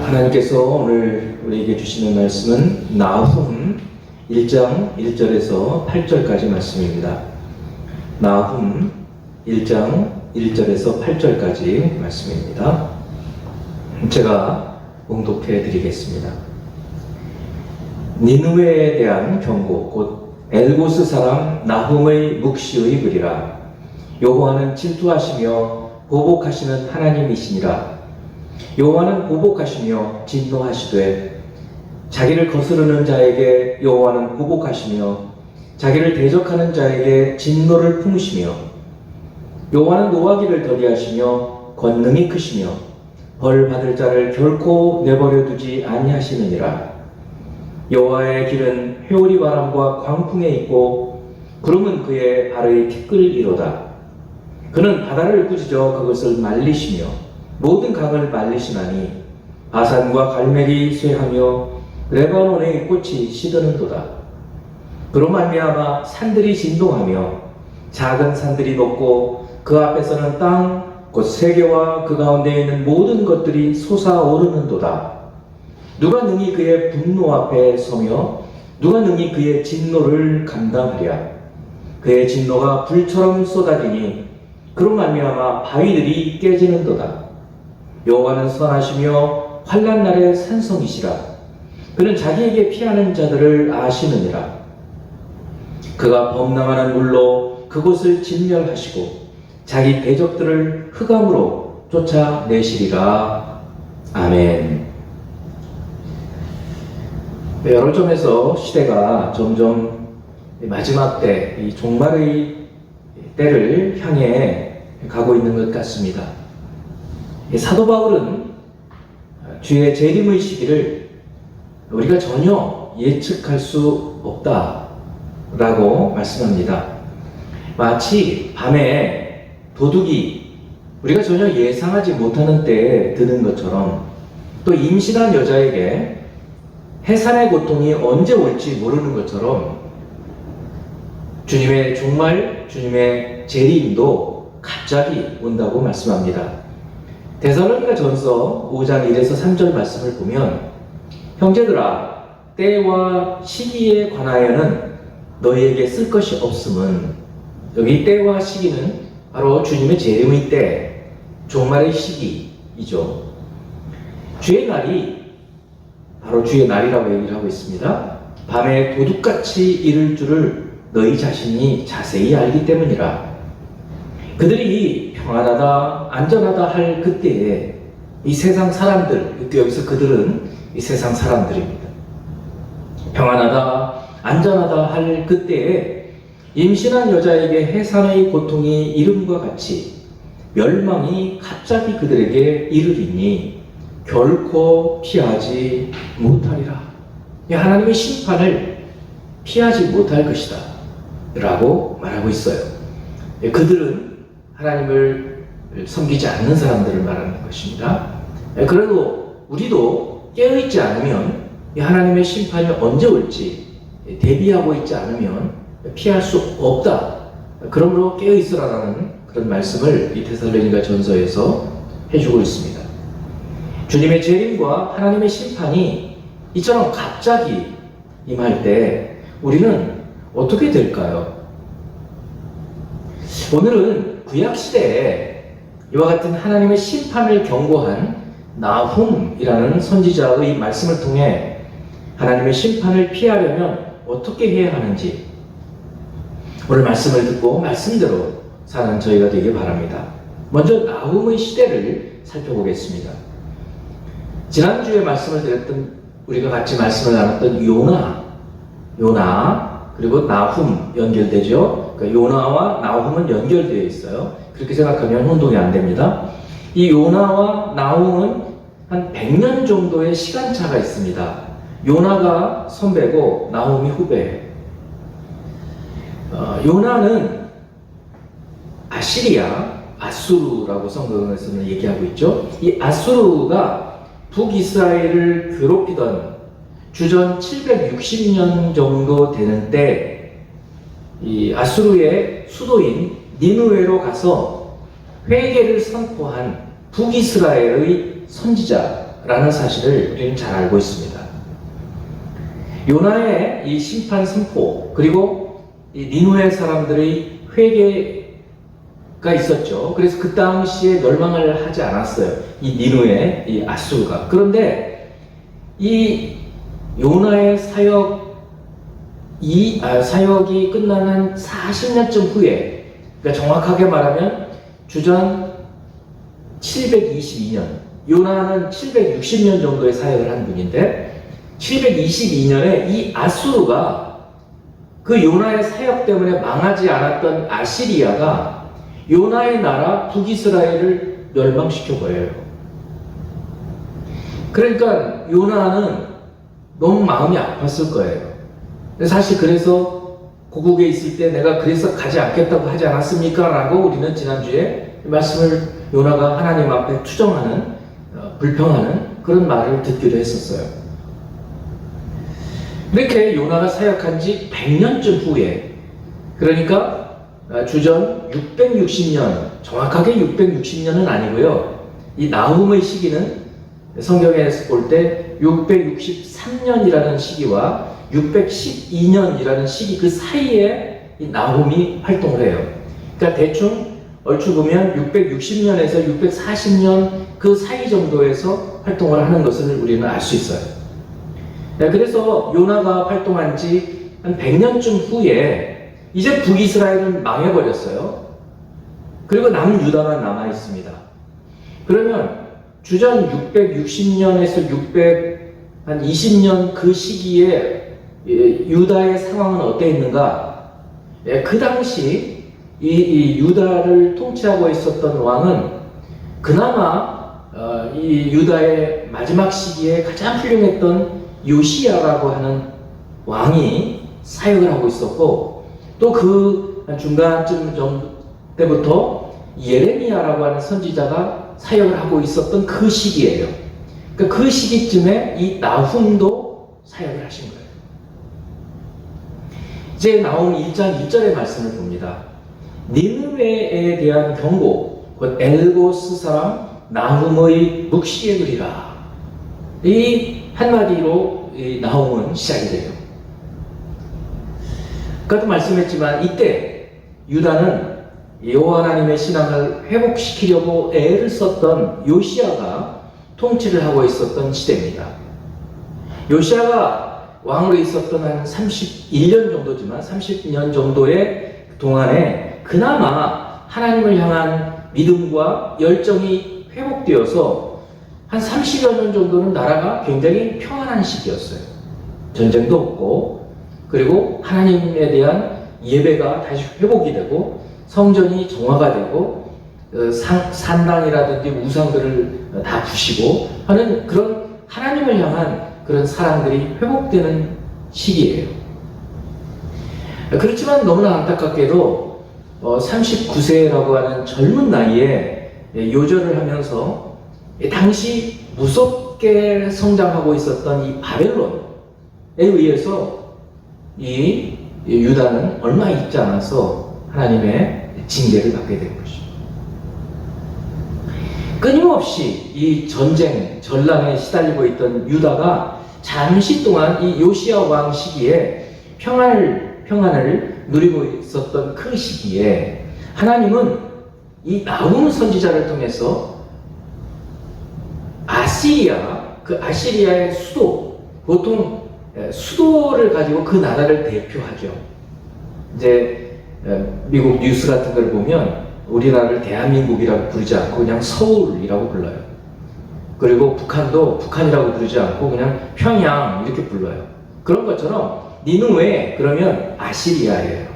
하나님께서 오늘 우리에게 주시는 말씀은 나훔 1장 1절에서 8절까지 말씀입니다. 나훔 1장 1절에서 8절까지 말씀입니다. 제가 봉독해 드리겠습니다. 니느웨에 대한 경고, 곧 엘고스 사람 나훔의 묵시의 글이라. 여호와는 질투하시며 보복하시는 하나님이시니라. 여호와는 보복하시며 진노하시되 자기를 거스르는 자에게 여호와는 보복하시며 자기를 대적하는 자에게 진노를 품으시며 여호와는 노하기를 더디하시며 권능이 크시며 벌 받을 자를 결코 내버려 두지 아니하시느니라. 여호와의 길은 회오리 바람과 광풍에 있고 구름은 그의 발의 티끌이로다. 그는 바다를 꾸짖어 그것을 말리시며 모든 강을 말리시나니 바산과 갈멜이 쇠하며 레바논의 꽃이 시드는도다. 그로 말미암아 산들이 진동하며 작은 산들이 높고 그 앞에서는 땅 곧 세계와 그 가운데 있는 모든 것들이 솟아오르는도다. 누가 능히 그의 분노 앞에 서며 누가 능히 그의 진노를 감당하랴. 그의 진노가 불처럼 쏟아지니 그로 말미암아 바위들이 깨지는도다. 여호와는 선하시며 환난 날의 산성이시라. 그는 자기에게 피하는 자들을 아시느니라. 그가 범람하는 물로 그곳을 진멸하시고 자기 대적들을 흑암으로 쫓아내시리라. 아멘. 여러 점에서 시대가 점점 마지막 때, 이 종말의 때를 향해 가고 있는 것 같습니다. 사도 바울은 주의 재림의 시기를 우리가 전혀 예측할 수 없다라고 말씀합니다. 마치 밤에 도둑이 우리가 전혀 예상하지 못하는 때에 드는 것처럼, 또 임신한 여자에게 해산의 고통이 언제 올지 모르는 것처럼 주님의 종말, 주님의 재림도 갑자기 온다고 말씀합니다. 데살로니가 전서 5장 1에서 3절 말씀을 보면, 형제들아, 때와 시기에 관하여는 너희에게 쓸 것이 없음은, 여기 때와 시기는 바로 주님의 재림의 때, 종말의 시기이죠. 주의 날이 바로 주의 날이라고 얘기를 하고 있습니다. 밤에 도둑같이 이를 줄을 너희 자신이 자세히 알기 때문이라. 그들이 평안하다, 안전하다 할 그때에 이 세상 사람들, 여기서 그들은 이 세상 사람들입니다. 평안하다, 안전하다 할 그때에 임신한 여자에게 해산의 고통이 이름과 같이 멸망이 갑자기 그들에게 이르리니 결코 피하지 못하리라. 하나님의 심판을 피하지 못할 것이다 라고 말하고 있어요. 그들은 하나님을 섬기지 않는 사람들을 말하는 것입니다. 그래도 우리도 깨어있지 않으면 하나님의 심판이 언제 올지 대비하고 있지 않으면 피할 수 없다. 그러므로 깨어있으라는 그런 말씀을 이 데살로니가 전서에서 해주고 있습니다. 주님의 재림과 하나님의 심판이 이처럼 갑자기 임할 때 우리는 어떻게 될까요? 오늘은 구약시대에 이와 같은 하나님의 심판을 경고한 나훔이라는 선지자의 말씀을 통해 하나님의 심판을 피하려면 어떻게 해야 하는지, 오늘 말씀을 듣고 말씀대로 사는 저희가 되길 바랍니다. 먼저 나훔의 시대를 살펴보겠습니다. 지난주에 말씀을 드렸던, 우리가 같이 말씀을 나눴던 요나 그리고 나훔 연결되죠. 그러니까 요나와 나훔은 연결되어 있어요. 그렇게 생각하면 혼동이 안 됩니다. 이 요나와 나훔은 한 100년 정도의 시간차가 있습니다. 요나가 선배고 나훔이 후배예요. 요나는 아수르라고 성경에서는 얘기하고 있죠. 이 아수르가 북이스라엘을 괴롭히던 주전 760년 정도 되는 때, 이 아수르의 수도인 니느웨로 가서 회개를 선포한 북이스라엘의 선지자 라는 사실을 우리는 잘 알고 있습니다. 요나의 이 심판 선포, 그리고 이 니누의 사람들의 회개가 있었죠. 그래서 그 당시에 멸망을 하지 않았어요. 이 니누의 이 아수르가. 그런데 이 요나의 사역이 끝나는 40년쯤 후에, 그러니까 정확하게 말하면 주전 722년, 요나는 760년 정도의 사역을 한 분인데 722년에 이 아수르가 그 요나의 사역 때문에 망하지 않았던 아시리아가 요나의 나라 북이스라엘을 멸망시켜버려요. 그러니까 요나는 너무 마음이 아팠을 거예요. 사실 그래서 고국에 있을 때 내가 그래서 가지 않겠다고 하지 않았습니까? 라고 우리는 지난주에 말씀을 요나가 하나님 앞에 투정하는, 불평하는 그런 말을 듣기도 했었어요. 이렇게 요나가 사역한 지 100년쯤 후에, 그러니까 주전 660년, 정확하게 660년은 아니고요. 이 나훔의 시기는 성경에서 볼 때 663년이라는 시기와 612년이라는 시기 그 사이에 이 나훔이 활동을 해요. 그러니까 대충 얼추 보면 660년에서 640년 그 사이 정도에서 활동을 하는 것을 우리는 알 수 있어요. 그래서 요나가 활동한 지 한 100년쯤 후에 이제 북이스라엘은 망해버렸어요. 그리고 남유다만 남아있습니다. 그러면 주전 660년에서 620년 그 시기에 유다의 상황은 어땠는가? 그 당시 이 유다를 통치하고 있었던 왕은 그나마 이 유다의 마지막 시기에 가장 훌륭했던 요시야라고 하는 왕이 사역을 하고 있었고, 또 그 중간쯤 때부터 예레미야라고 하는 선지자가 사역을 하고 있었던 그 시기예요. 그러니까 그 시기쯤에 이 나훔도 사역을 하신 거예요. 이제 나훔 1장 1절의 말씀을 봅니다. 니느웨에 대한 경고, 곧 엘고스 사람 나훔의 묵시에 그리라. 이 한마디로 이 나훔은 시작이 돼요. 아까도 말씀했지만 이때 유다는 여호와 하나님의 신앙을 회복시키려고 애를 썼던 요시야가 통치를 하고 있었던 시대입니다. 요시야가 왕으로 있었던 한 31년 정도지만 30년 정도의 동안에 그나마 하나님을 향한 믿음과 열정이 회복되어서 한 30여 년 정도는 나라가 굉장히 평안한 시기였어요. 전쟁도 없고, 그리고 하나님에 대한 예배가 다시 회복이 되고 성전이 정화가 되고 산당이라든지 우상들을 다 부시고 하는 그런 하나님을 향한 그런 사랑들이 회복되는 시기예요. 그렇지만 너무나 안타깝게도 39세라고 하는 젊은 나이에 요절을 하면서 당시 무섭게 성장하고 있었던 이 바벨론에 의해서 이 유다는 얼마 있지 않아서 하나님의 징계를 받게 된 것이죠. 끊임없이 이 전쟁에 시달리고 있던 유다가 잠시 동안 이 요시야 왕 시기에 평안을 누리고 있었던 그 시기에 하나님은 이 나훔 선지자를 통해서 그 아시리아의 수도, 보통 수도를 가지고 그 나라를 대표하죠. 이제 미국 뉴스 같은 걸 보면 우리나라를 대한민국이라고 부르지 않고 그냥 서울이라고 불러요. 그리고 북한도 북한이라고 부르지 않고 그냥 평양 이렇게 불러요. 그런 것처럼 니느웨 그러면 아시리아예요.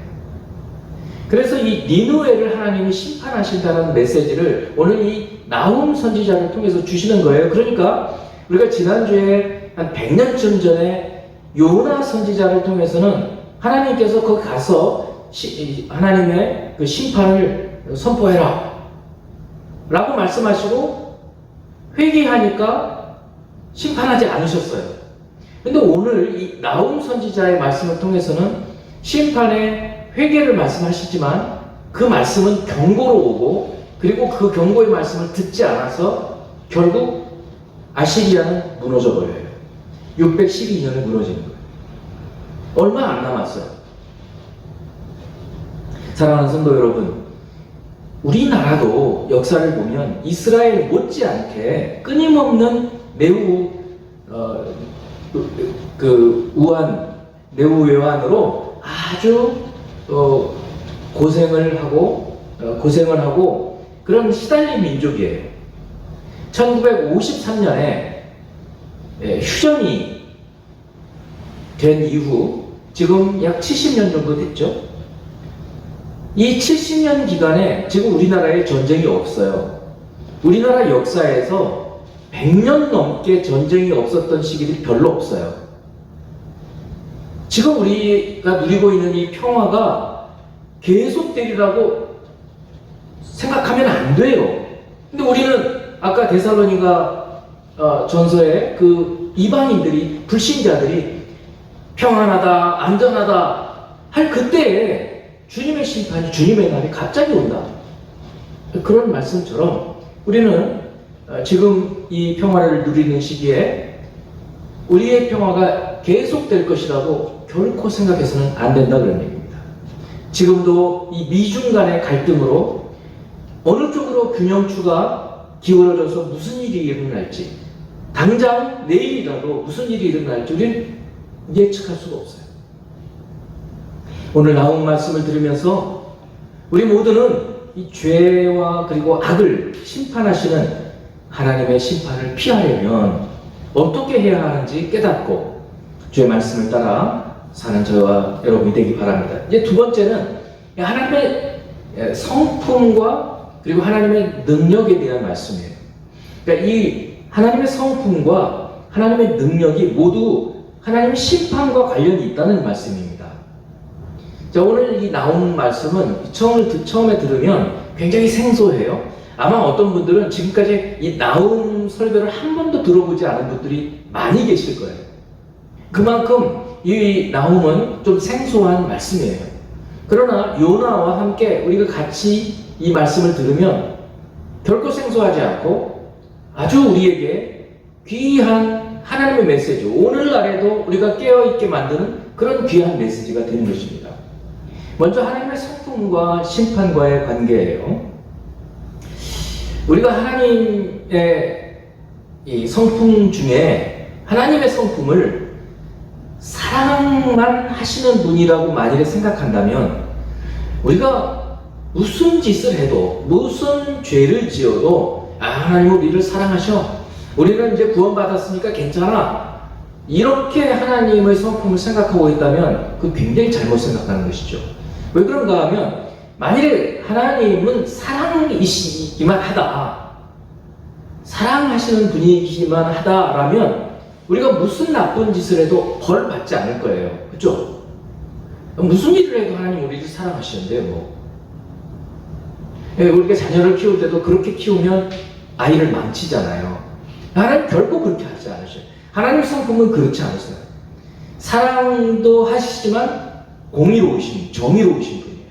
그래서 이 니느웨를 하나님이 심판하신다는 메시지를 오늘 이 나훔 선지자를 통해서 주시는 거예요. 그러니까 우리가 지난주에 한 100년쯤 전에 요나 선지자를 통해서는 하나님께서 거기 가서 하나님의 그 심판을 선포해라 라고 말씀하시고 회개하니까 심판하지 않으셨어요. 근데 오늘 이 나훔 선지자의 말씀을 통해서는 심판의 회개를 말씀하시지만 그 말씀은 경고로 오고, 그리고 그 경고의 말씀을 듣지 않아서 결국 아시리아는 무너져 버려요. 612년에 무너지는 거예요. 얼마 안 남았어요. 사랑하는 성도 여러분, 우리나라도 역사를 보면 이스라엘 못지않게 끊임없는 매우 매우 외환으로 아주 고생을 하고 그런 시달린 민족이에요. 1953년에 휴전이 된 이후 지금 약 70년 정도 됐죠. 이 70년 기간에 지금 우리나라에 전쟁이 없어요. 우리나라 역사에서 100년 넘게 전쟁이 없었던 시기들이 별로 없어요. 지금 우리가 누리고 있는 이 평화가 계속되리라고 생각하면 안 돼요. 근데 우리는 아까 데살로니가 전서에 그 이방인들이, 불신자들이 평안하다, 안전하다 할 그때에 주님의 심판이, 주님의 날이 갑자기 온다. 그런 말씀처럼 우리는 지금 이 평화를 누리는 시기에 우리의 평화가 계속될 것이라고 결코 생각해서는 안 된다 그런 얘기입니다. 지금도 이 미중 간의 갈등으로 어느 쪽으로 균형추가 기울어져서 무슨 일이 일어날지, 당장 내일이라도 무슨 일이 일어날지 우리는 예측할 수가 없어요. 오늘 나온 말씀을 들으면서 우리 모두는 이 죄와 그리고 악을 심판하시는 하나님의 심판을 피하려면 어떻게 해야 하는지 깨닫고 주의 말씀을 따라 사는 저와 여러분이 되기 바랍니다. 이제 두 번째는 하나님의 성품과 그리고 하나님의 능력에 대한 말씀이에요. 그러니까 이 하나님의 성품과 하나님의 능력이 모두 하나님의 심판과 관련이 있다는 말씀입니다. 자, 오늘 이 나온 말씀은 처음에 들으면 굉장히 생소해요. 아마 어떤 분들은 지금까지 이 나온 설교를 한 번도 들어보지 않은 분들이 많이 계실 거예요. 그만큼 이 나움은 좀 생소한 말씀이에요. 그러나 요나와 함께 우리가 같이 이 말씀을 들으면 결코 생소하지 않고 아주 우리에게 귀한 하나님의 메시지, 오늘날에도 우리가 깨어있게 만드는 그런 귀한 메시지가 되는 것입니다. 먼저 하나님의 성품과 심판과의 관계예요. 우리가 하나님의 이 성품 중에 하나님의 성품을 사랑만 하시는 분이라고 만일에 생각한다면 우리가 무슨 짓을 해도 무슨 죄를 지어도 하나님 우리를 사랑하셔, 우리는 이제 구원받았으니까 괜찮아, 이렇게 하나님의 성품을 생각하고 있다면 그 굉장히 잘못 생각하는 것이죠. 왜 그런가 하면 만일에 하나님은 사랑이시기만 하다, 사랑하시는 분이시기만 하다라면 우리가 무슨 나쁜 짓을 해도 벌 받지 않을 거예요. 그렇죠? 무슨 일을 해도 하나님 우리를 사랑하시는데요. 우리가 자녀를 키울 때도 그렇게 키우면 아이를 망치잖아요. 하나님 결코 그렇게 하지 않으셔요. 하나님의 성품은 그렇지 않으세요. 사랑도 하시지만 공의로우신, 정의로우신 분이에요.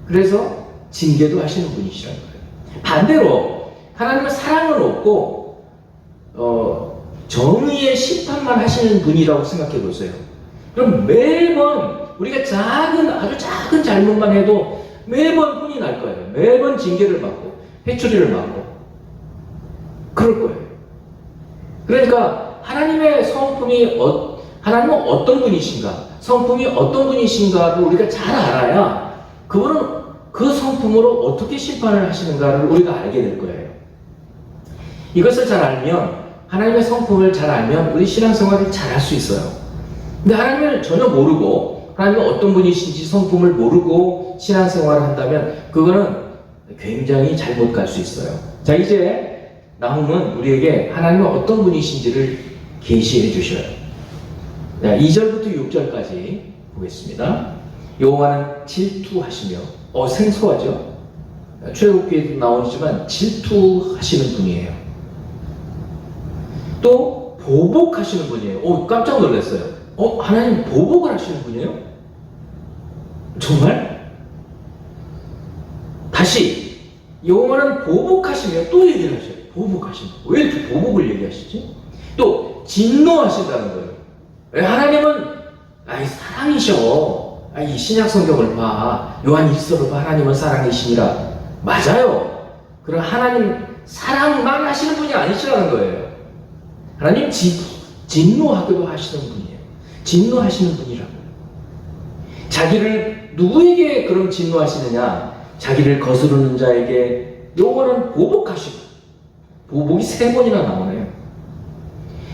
그래서 징계도 하시는 분이시라는 거예요. 반대로 하나님은 사랑은 없고 정의의 심판만 하시는 분이라고 생각해 보세요. 그럼 매번 우리가 아주 작은 잘못만 해도 매번 혼이 날 거예요. 매번 징계를 받고 회초리를 맞고 그럴 거예요. 그러니까 하나님의 성품이 하나님은 어떤 분이신가, 성품이 어떤 분이신가를 우리가 잘 알아야 그분은 그 성품으로 어떻게 심판을 하시는가를 우리가 알게 될 거예요. 이것을 잘 알면, 하나님의 성품을 잘 알면 우리 신앙생활을 잘 할 수 있어요. 근데 하나님을 전혀 모르고 하나님은 어떤 분이신지 성품을 모르고 신앙생활을 한다면 그거는 굉장히 잘못 갈 수 있어요. 자, 이제 나훔은 우리에게 하나님은 어떤 분이신지를 계시해 주셔요. 2절부터 6절까지 보겠습니다. 여호와는 질투하시며, 생소하죠? 출애굽기에도 나오지만 질투하시는 분이에요. 또 보복하시는 분이에요. 깜짝 놀랐어요. 하나님 보복을 하시는 분이에요? 정말? 다시 여호와는 보복하시며, 또 얘기를 하셔요. 보복하신다. 왜 이렇게 보복을 얘기하시지? 또 진노하신다는 거예요. 왜? 하나님은 사랑이셔. 이 신약 성경을 봐. 요한 1서를 봐. 하나님은 사랑이시니라. 맞아요. 그럼 하나님 사랑만 하시는 분이 아니시라는 거예요. 하나님 진노하기도 하시는 분이에요. 진노하시는 분이라고요. 자기를 누구에게 그럼 진노하시느냐? 자기를 거스르는 자에게 요거는 보복하시고, 보복이 3번이나 나오네요.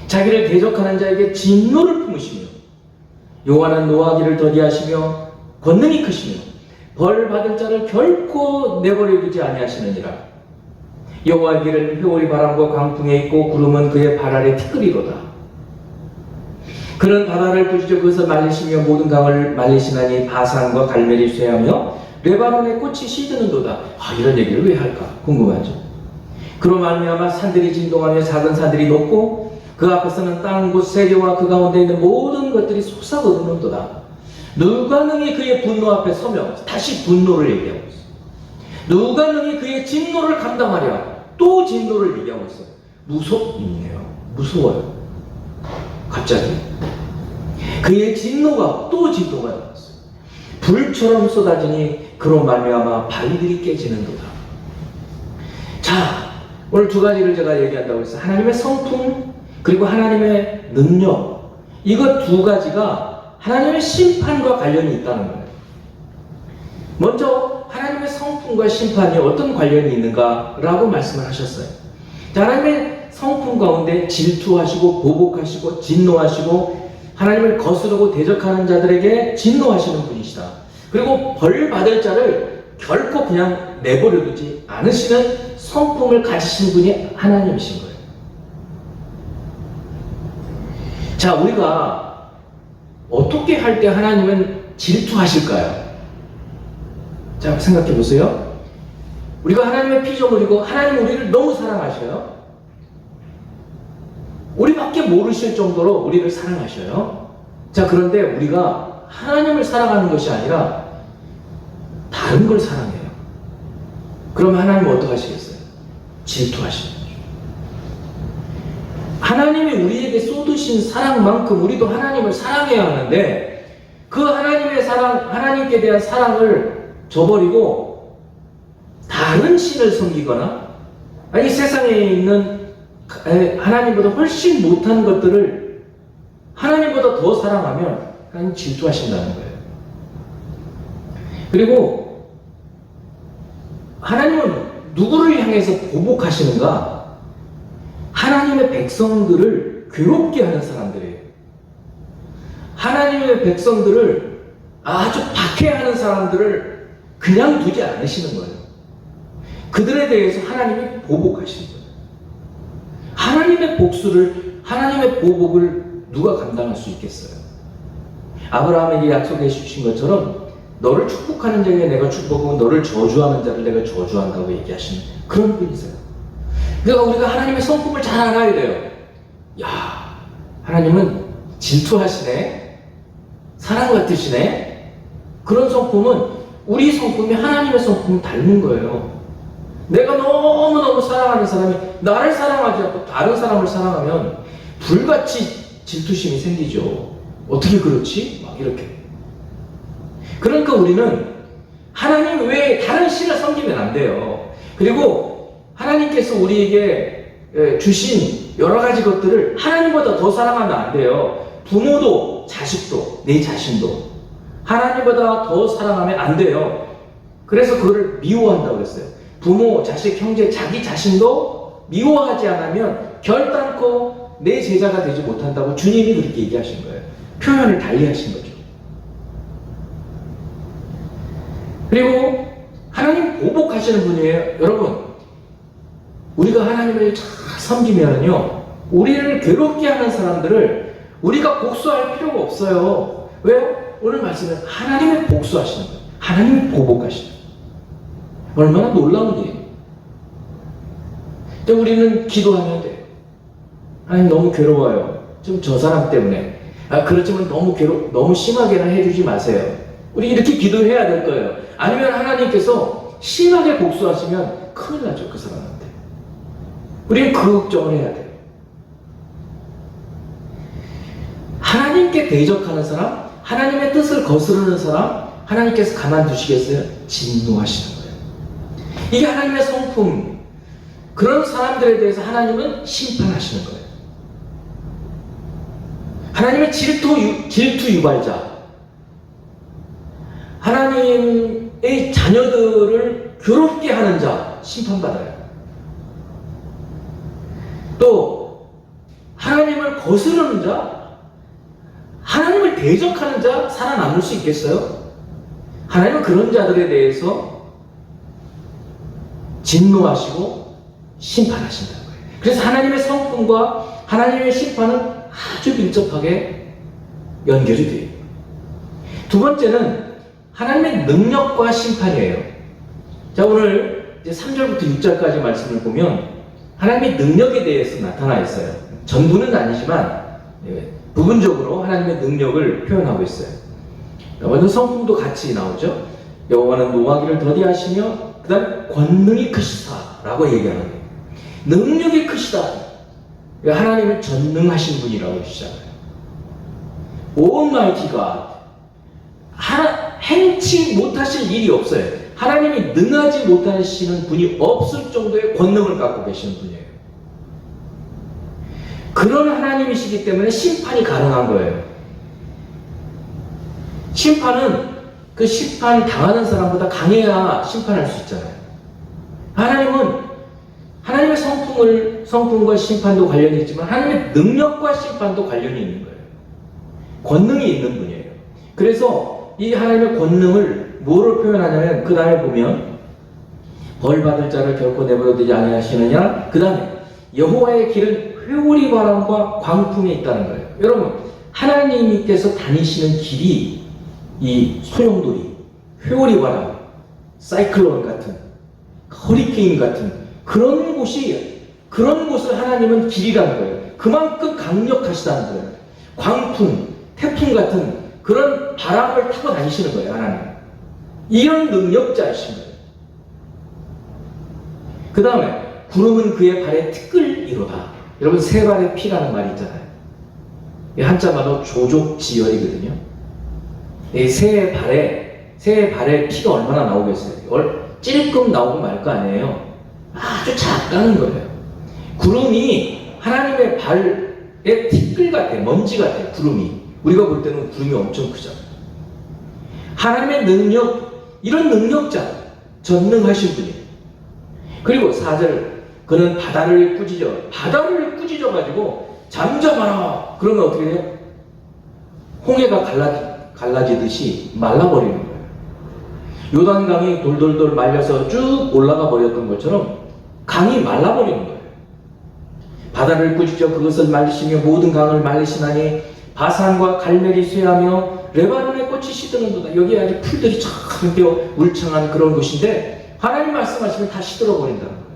자기를 대적하는 자에게 진노를 품으시며, 여호와는 노하기를 더디하시며 권능이 크시며 벌 받을 자를 결코 내버려 두지 아니하시느니라. 여호와의 길은 회오리 바람과 광풍에 있고 구름은 그의 발 아래 티끌이로다. 그는 바다를 부시져 그것을 말리시며 모든 강을 말리시나니 바산과 갈멜이 쇠하며 레바논의 꽃이 시드는도다. 이런 얘기를 왜 할까 궁금하죠. 그로 말미암아 산들이 진동하며 작은 산들이 높고 그 앞에서는 땅과 세계와 그 가운데 있는 모든 것들이 솟아오르는도다. 누가 능히 그의 분노 앞에 서며, 다시 분노를 얘기하고 있어요. 누가 능히 그의 진노를 감당하랴. 또 진노를 얘기하고 있어요. 무섭네요. 무서워요. 갑자기 그의 진노가 또 진노가 나왔어요. 불처럼 쏟아지니 그로 말미암아 바위들이 깨지는도다. 자, 오늘 2가지를 제가 얘기한다고 했어요. 하나님의 성품, 그리고 하나님의 능력. 이것 2가지가 하나님의 심판과 관련이 있다는 거예요. 먼저 하나님의 성품과 심판이 어떤 관련이 있는가라고 말씀을 하셨어요. 자, 하나님의 성품 가운데 질투하시고 보복하시고 진노하시고 하나님을 거스르고 대적하는 자들에게 진노하시는 분이시다. 그리고 벌 받을 자를 결코 그냥 내버려 두지 않으시는 성품을 가지신 분이 하나님이신 거예요. 자, 우리가 어떻게 할 때 하나님은 질투하실까요? 자, 생각해 보세요. 우리가 하나님의 피조물이고 하나님 우리를 너무 사랑하셔요. 우리밖에 모르실 정도로 우리를 사랑하셔요. 자, 그런데 우리가 하나님을 사랑하는 것이 아니라 다른 걸 사랑해요. 그러면 하나님은 어떻게 하시겠어요? 질투하시는 거죠. 하나님이 우리에게 쏟으신 사랑만큼 우리도 하나님을 사랑해야 하는데, 그 하나님의 사랑, 하나님께 대한 사랑을 저버리고 다른 신을 섬기거나, 아니 세상에 있는 하나님보다 훨씬 못한 것들을 하나님보다 더 사랑하면 하나님 질투하신다는 거예요. 그리고 하나님은 누구를 향해서 보복하시는가? 하나님의 백성들을 괴롭게 하는 사람들이에요. 하나님의 백성들을 아주 박해하는 사람들을 그냥 두지 않으시는 거예요. 그들에 대해서 하나님이 보복하시는 거예요. 하나님의 복수를, 하나님의 보복을 누가 감당할 수 있겠어요? 아브라함에게 약속해 주신 것처럼 너를 축복하는 자에게 내가 축복하고 너를 저주하는 자를 내가 저주한다고 얘기하시는 그런 분이세요. 그러니까 우리가 하나님의 성품을 잘 알아야 돼요. 야, 하나님은 질투하시네, 사랑 같으시네. 그런 성품은 우리 성품이 하나님의 성품을 닮은 거예요. 내가 너무너무 사랑하는 사람이 나를 사랑하지 않고 다른 사람을 사랑하면 불같이 질투심이 생기죠. 어떻게 그렇지? 막 이렇게. 그러니까 우리는 하나님 외에 다른 신을 섬기면 안 돼요. 그리고 하나님께서 우리에게 주신 여러 가지 것들을 하나님보다 더 사랑하면 안 돼요. 부모도 자식도 내 자신도 하나님보다 더 사랑하면 안 돼요. 그래서 그거를 미워한다고 그랬어요. 부모, 자식, 형제, 자기 자신도 미워하지 않으면 결단코 내 제자가 되지 못한다고 주님이 그렇게 얘기하신 거예요. 표현을 달리 하신 거죠. 그리고 하나님 보복하시는 분이에요. 여러분, 우리가 하나님을 잘 섬기면요, 우리를 괴롭게 하는 사람들을 우리가 복수할 필요가 없어요. 왜요? 오늘 말씀은 하나님의 복수하시는 거예요. 하나님의 보복하시는 거예요. 얼마나 놀라운 일이에요. 근데 우리는 기도하면 돼요. 하나님 너무 괴로워요. 좀 저 사람 때문에. 그렇지만 너무 심하게는 해주지 마세요. 우리 이렇게 기도해야 될 거예요. 아니면 하나님께서 심하게 복수하시면 큰일 나죠, 그 사람한테. 우리는 그 걱정을 해야 돼요. 하나님께 대적하는 사람, 하나님의 뜻을 거스르는 사람, 하나님께서 가만두시겠어요? 진노하시는 거예요. 이게 하나님의 성품. 그런 사람들에 대해서 하나님은 심판하시는 거예요. 하나님의 질투 유발자, 하나님의 자녀들을 괴롭게 하는 자 심판받아요. 또 하나님을 거스르는 자, 하나님을 대적하는 자 살아남을 수 있겠어요? 하나님은 그런 자들에 대해서 진노하시고 심판하신다는 거예요. 그래서 하나님의 성품과 하나님의 심판은 아주 밀접하게 연결이 돼요. 두 번째는 하나님의 능력과 심판이에요. 자, 오늘 이제 3절부터 6절까지 말씀을 보면 하나님의 능력에 대해서 나타나 있어요. 전부는 아니지만 부분적으로 하나님의 능력을 표현하고 있어요. 먼저 성품도 같이 나오죠. 여호와는 노하기를 더디하시며 그 다음에 권능이 크시다 라고 얘기하는 거예요. 능력이 크시다. 하나님은 전능하신 분이라고 시작해요. Almighty God. 행치 못하실 일이 없어요. 하나님이 능하지 못하시는 분이 없을 정도의 권능을 갖고 계시는 분이에요. 그런 하나님이시기 때문에 심판이 가능한 거예요. 심판은 그 심판 당하는 사람보다 강해야 심판할 수 있잖아요. 하나님은 하나님의 성품과 심판도 관련이 있지만 하나님의 능력과 심판도 관련이 있는 거예요. 권능이 있는 분이에요. 그래서 이 하나님의 권능을 뭐로 표현하냐면 그 다음에 보면 벌 받을 자를 결코 내버려두지 아니하시느냐. 그 다음에 여호와의 길은 회오리 바람과 광풍에 있다는 거예요. 여러분, 하나님께서 다니시는 길이 이 소용돌이, 회오리 바람, 사이클론 같은, 허리케인 같은 그런 곳을 하나님은 길이라는 거예요. 그만큼 강력하시다는 거예요. 광풍, 태풍 같은 그런 바람을 타고 다니시는 거예요, 하나님. 이런 능력자이신 거예요. 그 다음에 구름은 그의 발에 티끌이로다. 여러분, 세 발의 피라는 말이 있잖아요. 이 한자마다 조족지열이거든요. 이 새 발에 피가 얼마나 나오겠어요? 찔끔 나오고 말 거 아니에요. 아주 작다는 거예요. 구름이 하나님의 발에 티끌 같아, 먼지 같아, 구름이. 우리가 볼 때는 구름이 엄청 크잖아요. 하나님의 능력, 이런 능력자, 전능하신 분이에요. 그리고 4절, 그는 바다를 꾸짖어가지고 잠잠하라. 그러면 어떻게 돼요? 홍해가 갈라지듯이 말라버리는 거예요. 요단강이 돌돌돌 말려서 쭉 올라가 버렸던 것처럼 강이 말라버리는 거예요. 바다를 꾸짖어 그것을 말리시며 모든 강을 말리시나니 바산과 갈멜이 쇠하며 레바논의 꽃이 시드는도다. 여기에 아주 풀들이 쫙 울창한 그런 곳인데 하나님 말씀하시면 다 시들어버린다는 거예요.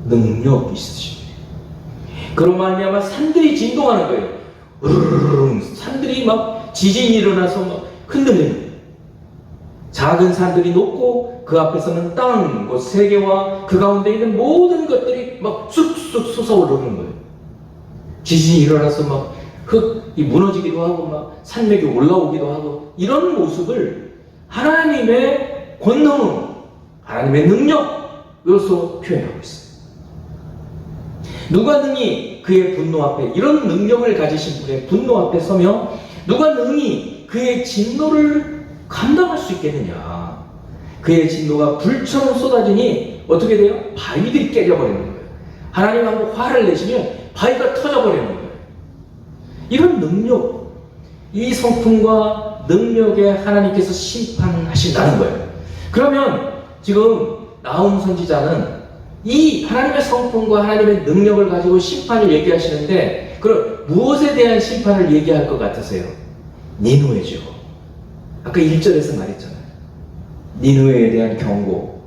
능력 있으신 분이에요. 그런 말미암아 산들이 진동하는 거예요. 으르르르 산들이 막 지진이 일어나서 막 흔들리는 거예요. 작은 산들이 높고 그 앞에서는 땅, 뭐 세계와 그 가운데 있는 모든 것들이 막 쑥쑥 솟아오르는 거예요. 지진이 일어나서 막 흙이 무너지기도 하고 막 산맥이 올라오기도 하고 이런 모습을 하나님의 권능, 하나님의 능력으로서 표현하고 있어요. 누가 능히 그의 분노 앞에, 이런 능력을 가지신 분의 분노 앞에 서며 누가 능히 그의 진노를 감당할 수 있겠느냐. 그의 진노가 불처럼 쏟아지니 어떻게 돼요? 바위들이 깨져버리는 거예요. 하나님 한번 화를 내시면 바위가 터져버리는 거예요. 이런 능력, 이 성품과 능력에 하나님께서 심판하신다는 거예요. 그러면 지금 나훔 선지자는 이 하나님의 성품과 하나님의 능력을 가지고 심판을 얘기하시는데 그럼 무엇에 대한 심판을 얘기할 것 같으세요? 니느웨죠. 아까 1절에서 말했잖아요. 니느웨에 대한 경고.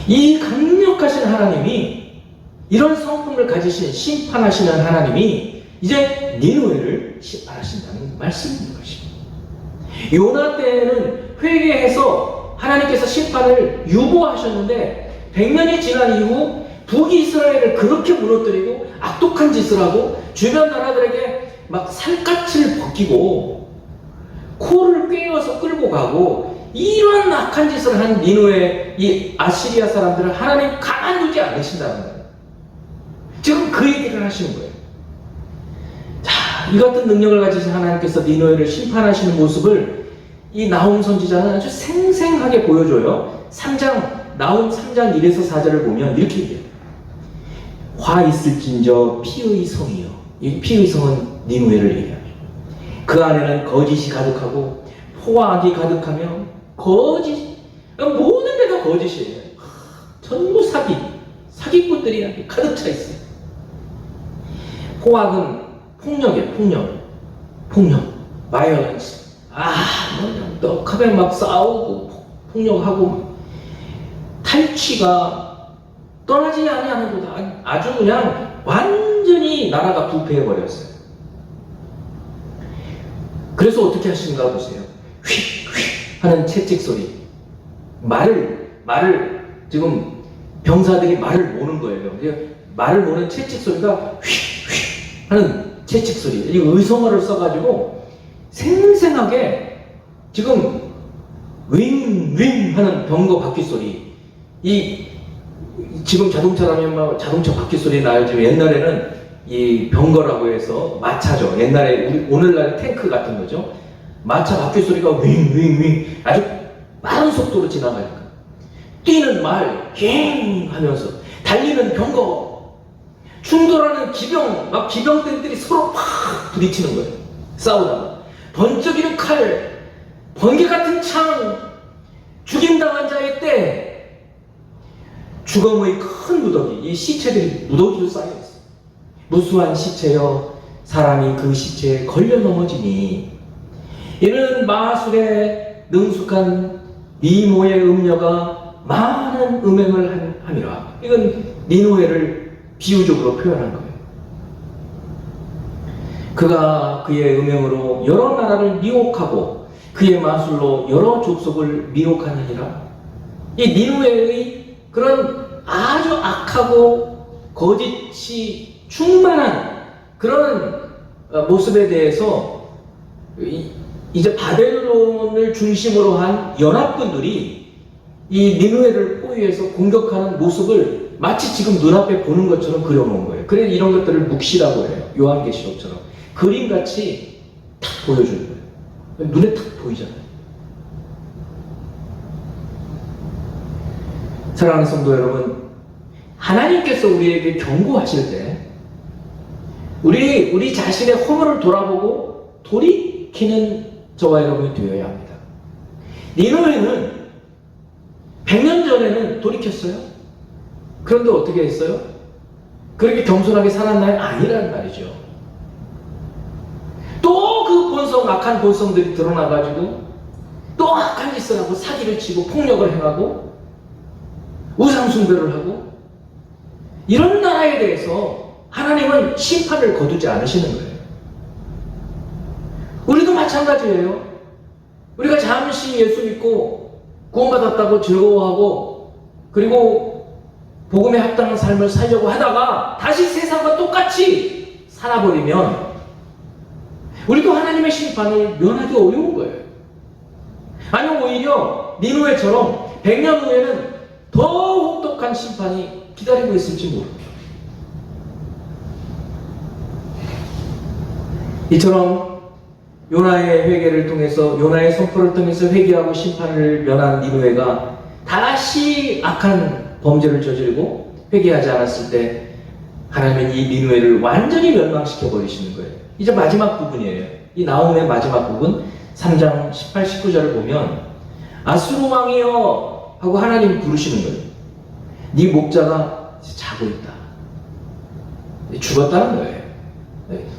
이 강력하신 하나님이, 이런 성품을 가지신 심판하시는 하나님이 이제 니느웨를 심판하신다는 말씀인 것입니다. 요나 때는 회개해서 하나님께서 심판을 유보하셨는데 100년이 지난 이후 북이스라엘을 그렇게 무너뜨리고 악독한 짓을 하고 주변 나라들에게 막 살갗을 벗기고 코를 꿰어서 끌고 가고 이런 악한 짓을 한 니느웨 이 아시리아 사람들을 하나님 가만두지 않으신다는 거예요. 지금 그 얘기를 하시는 거예요. 자, 이 같은 능력을 가지신 하나님께서 니느웨를 심판하시는 모습을 이 나훔 선지자는 아주 생생하게 보여줘요. 나훔 3장 1에서 4절을 보면 이렇게 얘기해요. 화 있을진저 피의 성이요. 이 피의 성은 니느웨를 얘기합니다. 그 안에는 거짓이 가득하고 포악이 가득하며 모든 데가 거짓이에요. 전부 사기꾼들이 가득 차 있어요. 포악은 폭력이에요. 폭력, 바이올런스. 떡하게 막 싸우고 폭력하고 탈취가 떠나지 아니하는구나. 아주 그냥 완전히 나라가 부패해버렸어요. 그래서 어떻게 하시는가 보세요. 휙휙 하는 채찍 소리. 말을 지금 병사들이 말을 모는 거예요. 말을 모는 채찍 소리가 휙휙 하는 채찍 소리. 이 의성어를 써가지고 생생하게 지금 윙윙 하는 병거 바퀴 소리. 지금 자동차라면 자동차 바퀴 소리 나요. 지금 옛날에는 이 병거라고 해서 마차죠. 옛날에 오늘날 탱크 같은 거죠. 마차 바퀴 소리가 윙윙윙 아주 빠른 속도로 지나가니까 뛰는 말 갱 하면서 달리는 병거 충돌하는 기병들이 서로 팍 부딪히는 거예요. 싸우다가 번쩍이는 칼, 번개 같은 창, 죽임당한 자의 때 죽음의 큰 무더기, 이 시체들이 무더기로 쌓여있어요. 무수한 시체여 사람이 그 시체에 걸려 넘어지니 이는 마술에 능숙한 미모의 음녀가 많은 음행을 함이라. 이건 니느웨를 비유적으로 표현한 거예요. 그가 그의 음행으로 여러 나라를 미혹하고 그의 마술로 여러 족속을 미혹하느니라. 이 니느웨의 그런 아주 악하고 거짓이 충만한 그런 모습에 대해서 이제 바벨론을 중심으로 한 연합군들이 이 니느웨를 포위해서 공격하는 모습을 마치 지금 눈앞에 보는 것처럼 그려놓은 거예요. 그래서 이런 것들을 묵시라고 해요. 요한계시록처럼 그림같이 탁 보여주는 거예요. 눈에 탁 보이잖아요. 사랑하는 성도 여러분, 하나님께서 우리에게 경고하실 때 우리 자신의 허물을 돌아보고 돌이키는 저와 여러분이 되어야 합니다. 니느웨는 100년 전에는 돌이켰어요. 그런데 어떻게 했어요? 그렇게 겸손하게 살았나요? 아니라는 말이죠. 또 그 악한 본성들이 드러나가지고 또 악한 짓을 하고 사기를 치고 폭력을 행하고 우상숭배를 하고 이런 나라에 대해서 하나님은 심판을 거두지 않으시는 거예요. 우리도 마찬가지예요. 우리가 잠시 예수 믿고 구원받았다고 즐거워하고 그리고 복음에 합당한 삶을 살려고 하다가 다시 세상과 똑같이 살아버리면 우리도 하나님의 심판을 면하기 어려운 거예요. 아니면 오히려 니느웨처럼 100년 후에는 더 혹독한 심판이 기다리고 있을지 모릅니다. 이처럼 요나의 회개를 통해서 요나의 선포를 통해서 회개하고 심판을 면한 니느웨가 다시 악한 범죄를 저지르고 회개하지 않았을 때 하나님은 이 니느웨를 완전히 멸망시켜 버리시는 거예요. 이제 마지막 부분이에요. 이 나훔의 마지막 부분 3장 18, 19절을 보면 아수르 왕이여 하고 하나님 부르시는 거예요. 네 목자가 자고 있다. 죽었다는 거예요.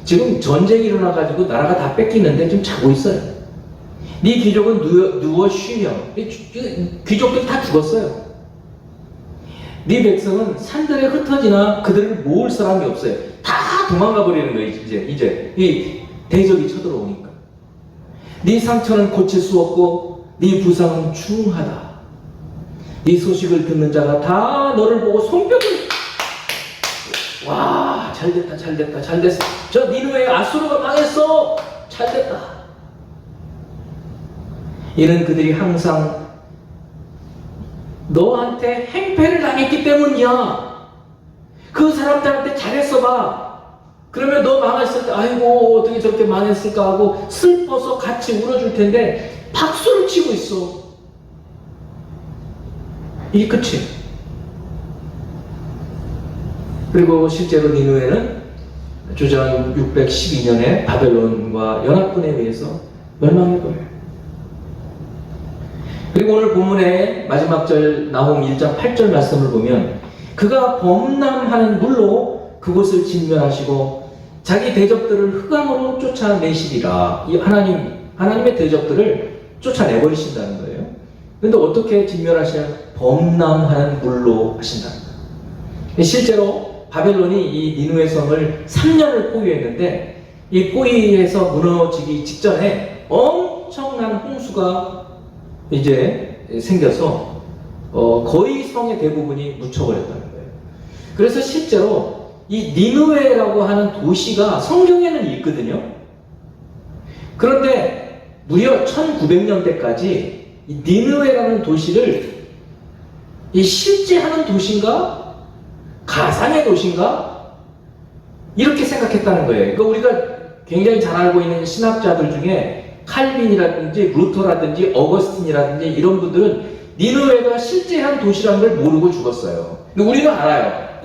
지금 전쟁이 일어나가지고 나라가 다 뺏기는데 지금 자고 있어요. 네 귀족은 누워 쉬며 귀족들 다 죽었어요. 네 백성은 산들에 흩어지나 그들을 모을 사람이 없어요. 다 도망가 버리는 거예요. 이제 이 대적이 쳐들어오니까. 네 상처는 고칠 수 없고 네 부상은 중하다. 이 소식을 듣는 자가 다 너를 보고 손뼉을 와, 잘됐다, 잘됐다, 잘됐어. 저 니느웨 아수르가 망했어. 잘됐다. 이런 그들이 항상 너한테 행패를 당했기 때문이야. 그 사람들한테 잘했어 봐. 그러면 너 망했을 때 아이고 어떻게 저렇게 망했을까 하고 슬퍼서 같이 울어줄 텐데 박수를 치고 있어. 이게 끝이에요. 그리고 실제로 니느웨는 주전 612년에 바벨론과 연합군에 의해서 멸망해버려요. 그리고 오늘 본문의 마지막 절 나홈 1장 8절 말씀을 보면 그가 범람하는 물로 그곳을 진멸하시고 자기 대적들을 흑암으로 쫓아내시리라. 이 하나님의 대적들을 쫓아내버리신다는 거예요. 그런데 어떻게 진멸하시냐? 범람하는 물로 하신다는 거예요. 실제로 바벨론이 이 니느웨 성을 3년을 포위했는데 이 포위해서 무너지기 직전에 엄청난 홍수가 이제 생겨서 거의 성의 대부분이 묻혀버렸다는 거예요. 그래서 실제로 이 니느웨라고 하는 도시가 성경에는 있거든요. 그런데 무려 1900년대까지 이 니느웨라는 도시를 이 실제 하는 도시인가? 가상의 도시인가? 이렇게 생각했다는 거예요. 그러니까 우리가 굉장히 잘 알고 있는 신학자들 중에 칼빈이라든지 루터라든지 어거스틴이라든지 이런 분들은 니느웨가 실제한 도시라는 걸 모르고 죽었어요. 근데 우리는 알아요.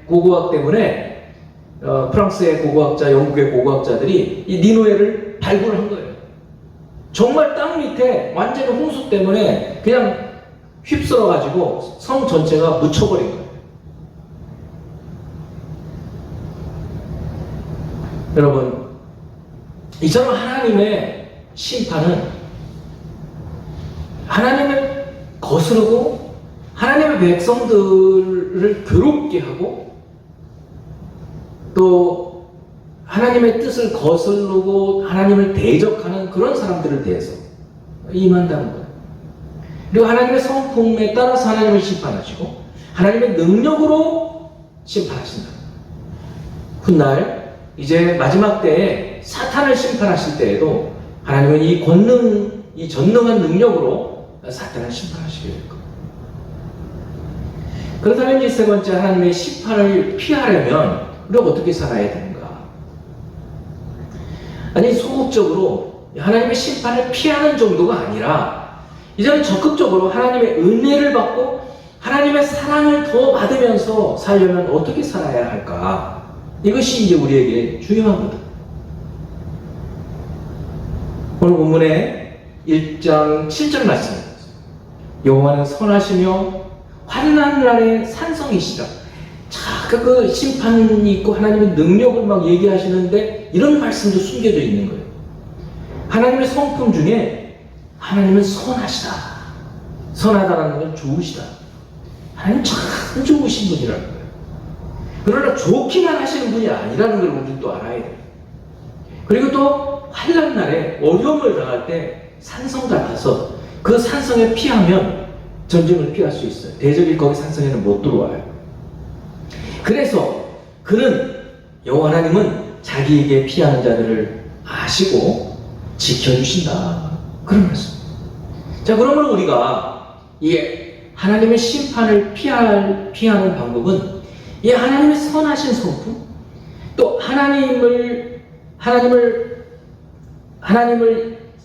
고고학 때문에 프랑스의 고고학자, 영국의 고고학자들이 이 니느웨를 발굴한 거예요. 정말 땅 밑에 완전히 홍수 때문에 그냥 휩쓸어가지고 성 전체가 묻혀버린 거예요. 여러분, 이처럼 하나님의 심판은 하나님을 거스르고 하나님의 백성들을 괴롭게 하고 또 하나님의 뜻을 거스르고 하나님을 대적하는 그런 사람들을 대해서 임한다는 거예요. 그리고 하나님의 성품에 따라서 하나님을 심판하시고 하나님의 능력으로 심판하신다. 훗날 이제 마지막 때에 사탄을 심판하실 때에도 하나님은 이 전능한 능력으로 사탄을 심판하시게 될 겁니다. 그렇다면 이제 세 번째, 하나님의 심판을 피하려면 우리가 어떻게 살아야 되는가? 아니, 소극적으로 하나님의 심판을 피하는 정도가 아니라 이제는 적극적으로 하나님의 은혜를 받고 하나님의 사랑을 더 받으면서 살려면 어떻게 살아야 할까? 이것이 이제 우리에게 중요합니다. 오늘 본문의 1장 7절 말씀입니다. 여호와는 선하시며 환난 날의 산성이시라. 자, 그 심판이 있고 하나님의 능력을 막 얘기하시는데 이런 말씀도 숨겨져 있는 거예요. 하나님의 성품 중에 하나님은 선하시다. 선하다라는 건 좋으시다. 하나님 참 좋으신 분이라는 거예요. 그러나 좋기만 하시는 분이 아니라는 걸 우리는 또 알아야 돼요. 그리고 또 환난 날에 어려움을 당할 때 산성 같아서 그 산성에 피하면 전쟁을 피할 수 있어요. 대적이 거기 산성에는 못 들어와요. 그래서 그는 여호와 하나님은 자기에게 피하는 자들을 아시고 지켜주신다. 그런 말씀. 자, 그러면 우리가 이 하나님의 심판을 피하는 방법은 이 하나님의 선하신 성품, 또 하나님을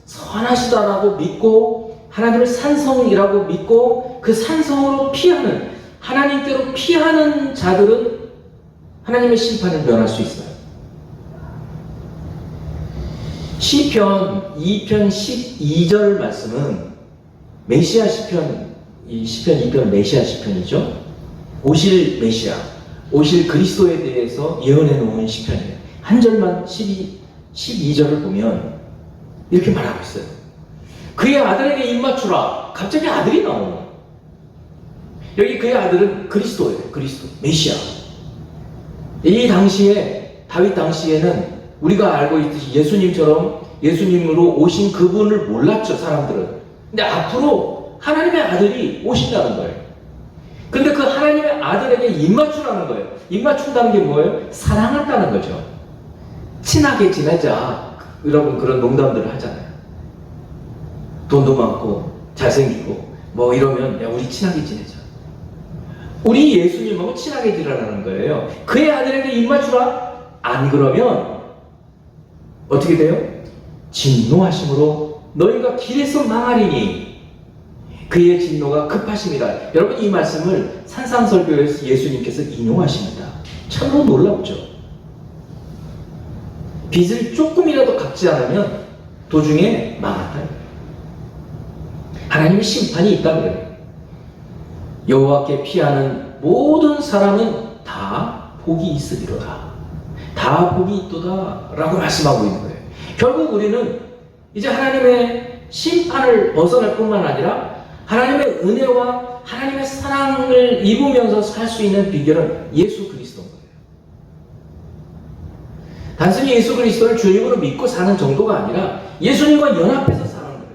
선하시다라고 믿고 하나님을 산성이라고 믿고 그 산성으로 피하는, 하나님께로 피하는 자들은 하나님의 심판을 면할 수 있어요. 시편 2편 12절 말씀은 메시아 시편, 이 시편 2편 메시아 시편이죠. 오실 메시아, 오실 그리스도에 대해서 예언해 놓은 시편이에요. 한 절만 12절을 보면 이렇게 말하고 있어요. 그의 아들에게 입맞추라. 갑자기 아들이 나오는. 여기 그의 아들은 그리스도예요. 그리스도, 메시아. 이 당시에, 다윗 당시에는 우리가 알고 있듯이 예수님처럼 예수님으로 오신 그분을 몰랐죠, 사람들은. 근데 앞으로 하나님의 아들이 오신다는 거예요. 근데 그 하나님의 아들에게 입맞추라는 거예요. 입맞춘다는 게 뭐예요? 사랑한다는 거죠. 친하게 지내자. 여러분 그런 농담들을 하잖아요. 돈도 많고 잘생기고 뭐 이러면 야 우리 친하게 지내자. 우리 예수님하고 친하게 지내라는 거예요. 그의 아들에게 입맞추라. 안 그러면 어떻게 돼요? 진노하심으로 너희가 길에서 망하리니 그의 진노가 급하십니다. 여러분 이 말씀을 산상설교에서 예수님께서 인용하십니다. 참으로 놀랍죠. 빚을 조금이라도 갚지 않으면 도중에 망한다. 하나님의 심판이 있다 그래요. 여호와께 피하는 모든 사람은 다 복이 있으리로다. 다 복이 있도다 라고 말씀하고 있는 거예요. 결국 우리는 이제 하나님의 심판을 벗어날 뿐만 아니라 하나님의 은혜와 하나님의 사랑을 입으면서 살 수 있는 비결은 예수 그리스도인 거예요. 단순히 예수 그리스도를 주님으로 믿고 사는 정도가 아니라 예수님과 연합해서 사는 거예요.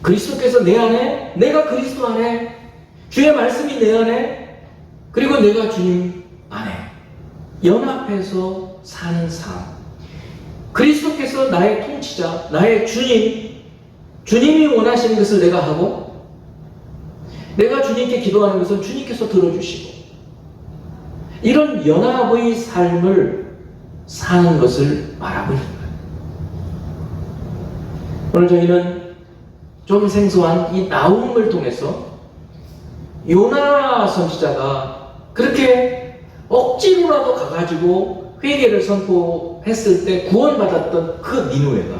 그리스도께서 내 안에, 내가 그리스도 안에, 주의 말씀이 내 안에, 그리고 내가 주님 안에 연합해서 사는 삶. 그리스도께서 나의 통치자, 나의 주님, 주님이 원하시는 것을 내가 하고 내가 주님께 기도하는 것은 주님께서 들어주시고 이런 연합의 삶을 사는 것을 말하고 있는 거예요. 오늘 저희는 좀 생소한 이 나훔을 통해서 요나 선지자가 그렇게 억지로라도 가가지고 회개를 선포했을 때 구원받았던 그 니느웨가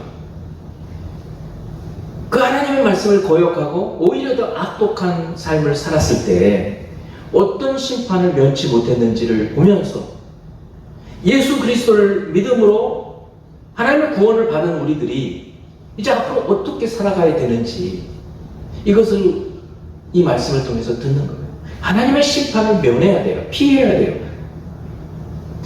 그 하나님의 말씀을 거역하고 오히려 더 악독한 삶을 살았을 때 어떤 심판을 면치 못했는지를 보면서 예수 그리스도를 믿음으로 하나님의 구원을 받은 우리들이 이제 앞으로 어떻게 살아가야 되는지 이것을 이 말씀을 통해서 듣는 거예요. 하나님의 심판을 면해야 돼요. 피해야 돼요.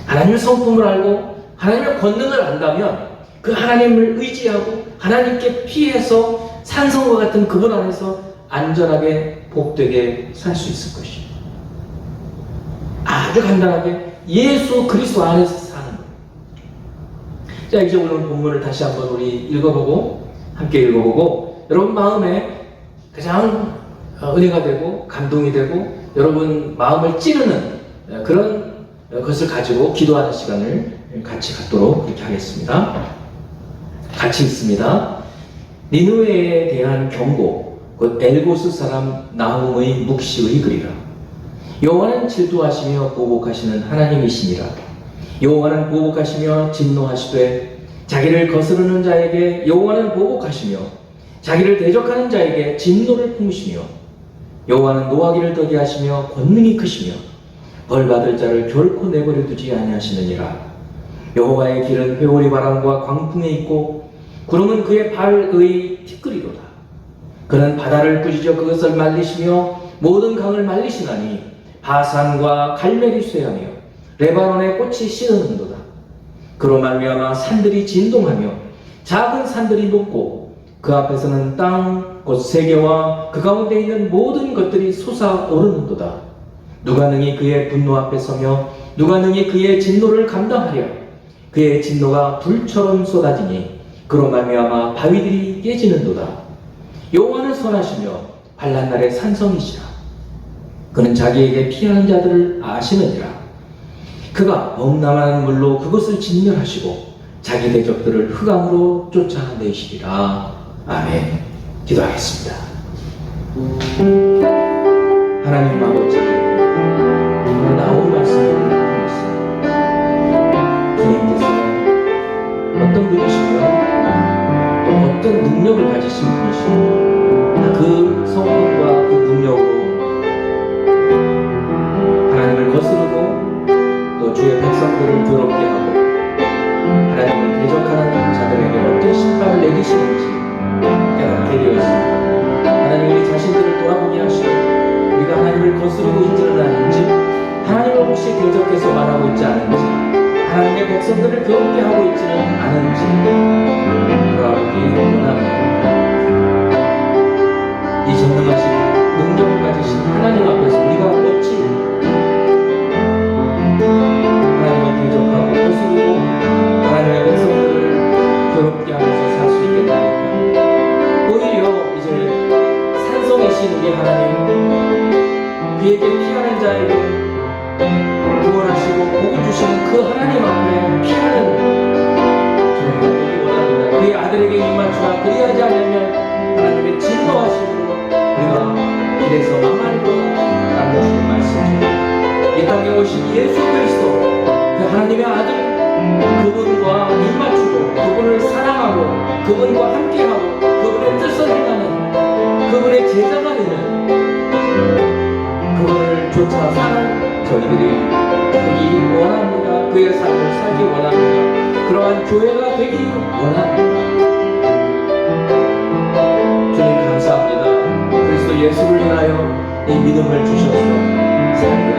하나님의 성품을 알고 하나님의 권능을 안다면 그 하나님을 의지하고 하나님께 피해서 산성과 같은 그분 안에서 안전하게 복되게 살 수 있을 것이에요. 아주 간단하게 예수 그리스도 안에서 사는 거예요. 자, 이제 오늘 본문을 다시 한번 우리 읽어보고 함께 읽어보고 여러분 마음에 가장 은혜가 되고 감동이 되고 여러분 마음을 찌르는 그런 것을 가지고 기도하는 시간을 같이 갖도록 이렇게 하겠습니다. 같이 읽습니다. 니느웨에 대한 경고, 곧 엘고스 사람 나훔의 묵시의 글이라. 여호와는 질투하시며 보복하시는 하나님이시니라. 여호와는 보복하시며 진노하시되 자기를 거스르는 자에게 여호와는 보복하시며 자기를 대적하는 자에게 진노를 품으시며 여호와는 노하기를 더디 하시며 권능이 크시며 벌받을 자를 결코 내버려 두지 아니하시느니라. 여호와의 길은 회오리 바람과 광풍에 있고 구름은 그의 발의 티끌이로다. 그는 바다를 부지져 그것을 말리시며 모든 강을 말리시나니 바산과 갈멜이 쇠하며 레바논의 꽃이 씨르는도다. 그로 말미암아 산들이 진동하며 작은 산들이 녹고 그 앞에서는 땅 곧 세계와 그 가운데 있는 모든 것들이 솟아오르는도다. 누가 능히 그의 분노 앞에 서며 누가 능히 그의 진노를 감당하랴. 그의 진노가 불처럼 쏟아지니 그로 말미암아 바위들이 깨지는도다. 여호와는 선하시며 환난 날의 산성이시라. 그는 자기에게 피하는 자들을 아시느니라. 그가 범람한 물로 그것을 진멸하시고 자기 대적들을 흑암으로 쫓아내시리라. 아멘. 기도하겠습니다. 하나님 아버지, 오늘 나온 말씀을 통해서 주님께서 어떤 분이시며 또 어떤 능력을 가지신 분이시며 그 성품과 그 능력으로 하나님을 거스르고 또 주의 백성들을 더럽게 하고 하나님을 대적하는 자들에게 어떤 심판을 내리시는지 깨닫게 되었습니다. 하나님 우리 자신들을 돌아보게 하시고 우리가 하나님을 거스르고 있지는 않은지 하나님을 혹시 대적해서 말하고 있지 않은지 하나님의 백성들을 더럽게 하고 있지는 않은지 돌아보기 원합니다. 이 전능하신 능력을 가지신 하나님 앞에서 우리가 어찌 하나님을 대적하고 거스르고 하나님의 백성들을 괴롭게 하면서 살 수 있겠나이까. 오히려 이제 산성이신 우리 하나님, 그에게 피하는 자에게 구원하시고 복을 주시는 그 하나님 앞에 피하는 저희가 되기 원합니다. 그의 아들에게 입맞추라. 그리하지 않으면 하나님의 진노하심으로 우리가 길에서 망할 거라는 주의 말씀입니다. 이 땅에 오신 예수 그리스도, 그 하나님의 아들, 그분과 입맞추고 그분을 사랑하고 그분과 함께하고 그분의 뜻을 행하는 그분의 제자가 되는, 그분을 쫓아 사는 저희들이 되기 원합니다. 그의 삶을 살기 원합니다. 그러한 교회가 되기 원합니다. 주님 감사합니다. 그리스도 예수를 인하여 이 믿음을 주셔서 삶을